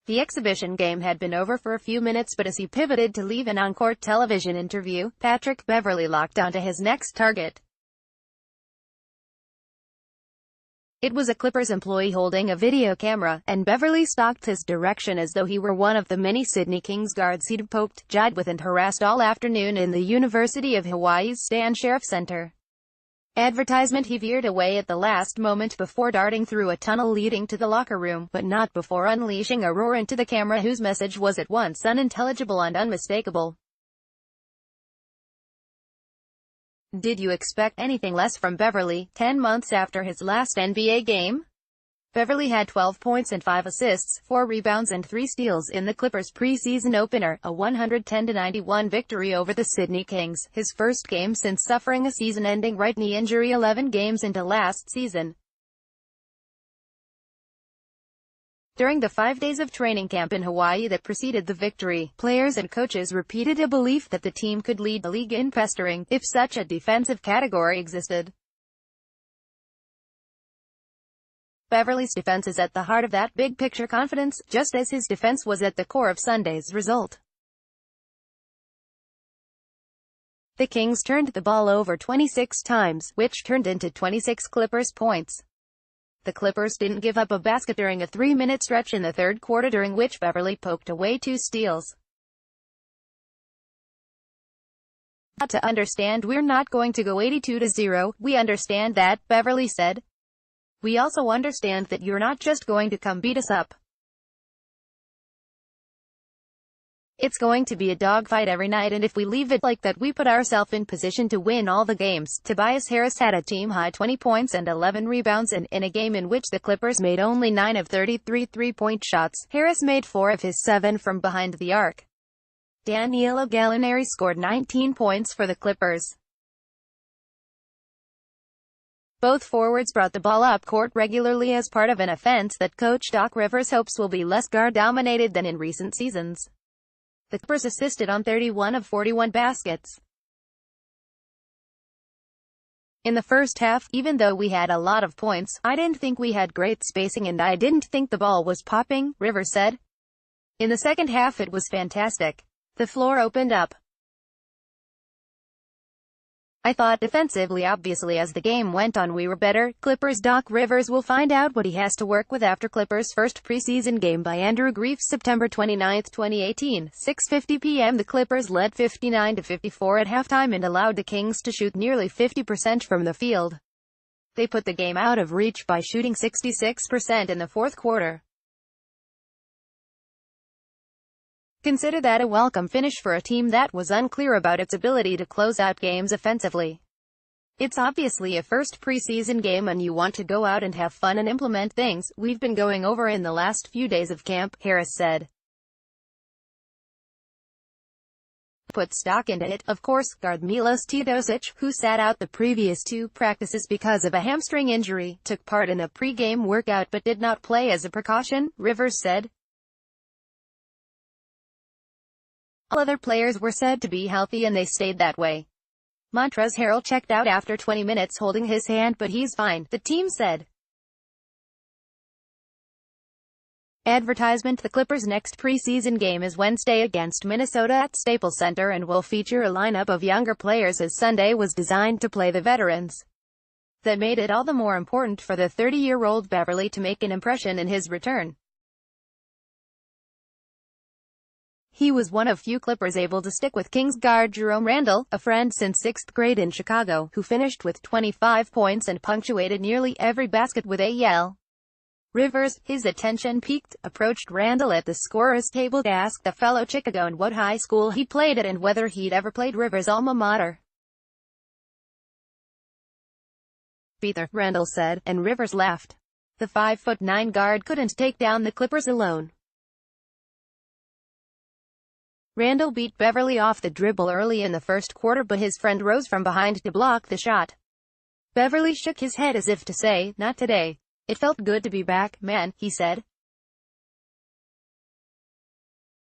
The exhibition game had been over for a few minutes, but as he pivoted to leave an on-court television interview, Patrick Beverley locked onto his next target. It was a Clippers employee holding a video camera, and Beverley stalked his direction as though he were one of the many Sydney Kings guards he'd poked, jibed with and harassed all afternoon in the University of Hawaii's Stan Sheriff Center. Advertisement. He veered away at the last moment before darting through a tunnel leading to the locker room, but not before unleashing a roar into the camera whose message was at once unintelligible and unmistakable. Did you expect anything less from Beverley, 10 months after his last NBA game? Beverley had 12 points and 5 assists, 4 rebounds and 3 steals in the Clippers' preseason opener, a 110-91 victory over the Sydney Kings, his first game since suffering a season-ending right knee injury 11 games into last season. During the 5 days of training camp in Hawaii that preceded the victory, players and coaches repeated a belief that the team could lead the league in pestering, if such a defensive category existed. Beverley's defense is at the heart of that big-picture confidence, just as his defense was at the core of Sunday's result. The Kings turned the ball over 26 times, which turned into 26 Clippers points. The Clippers didn't give up a basket during a 3-minute stretch in the third quarter, during which Beverley poked away 2 steals. To understand, we're not going to go 82-0, we understand that, Beverley said. We also understand that you're not just going to come beat us up. It's going to be a dogfight every night, and if we leave it like that, we put ourselves in position to win all the games. Tobias Harris had a team-high 20 points and 11 rebounds, and in a game in which the Clippers made only 9 of 33 three-point shots, Harris made 4 of his 7 from behind the arc. Danilo Gallinari scored 19 points for the Clippers. Both forwards brought the ball up court regularly as part of an offense that Coach Doc Rivers hopes will be less guard-dominated than in recent seasons. The Clippers assisted on 31 of 41 baskets. In the first half, even though we had a lot of points, I didn't think we had great spacing and I didn't think the ball was popping, Rivers said. In the second half it was fantastic. The floor opened up. I thought defensively. Obviously, as the game went on we were better. Clippers Doc Rivers will find out what he has to work with after Clippers' first preseason game. By Andrew Grief, September 29, 2018, 6:50 p.m. The Clippers led 59-54 at halftime and allowed the Kings to shoot nearly 50% from the field. They put the game out of reach by shooting 66% in the fourth quarter. Consider that a welcome finish for a team that was unclear about its ability to close out games offensively. It's obviously a first preseason game and you want to go out and have fun and implement things we've been going over in the last few days of camp, Harris said. Put stock into it, of course. Guard Milos Teodosic, who sat out the previous 2 practices because of a hamstring injury, took part in a pre-game workout but did not play as a precaution, Rivers said. All other players were said to be healthy and they stayed that way. Montrezl Harrell checked out after 20 minutes holding his hand, but he's fine, the team said. Advertisement. The Clippers' next preseason game is Wednesday against Minnesota at Staples Center and will feature a lineup of younger players as Sunday was designed to play the veterans. That made it all the more important for the 30-year-old Beverley to make an impression in his return. He was one of few Clippers able to stick with Kings guard Jerome Randall, a friend since 6th grade in Chicago, who finished with 25 points and punctuated nearly every basket with a yell. Rivers, his attention piqued, approached Randall at the scorer's table to ask the fellow Chicagoan what high school he played at and whether he'd ever played Rivers' alma mater. "Either," Randall said, and Rivers laughed. The 5'9" guard couldn't take down the Clippers alone. Randall beat Beverley off the dribble early in the first quarter, but his friend rose from behind to block the shot. Beverley shook his head as if to say, "Not today. It felt good to be back, man," he said.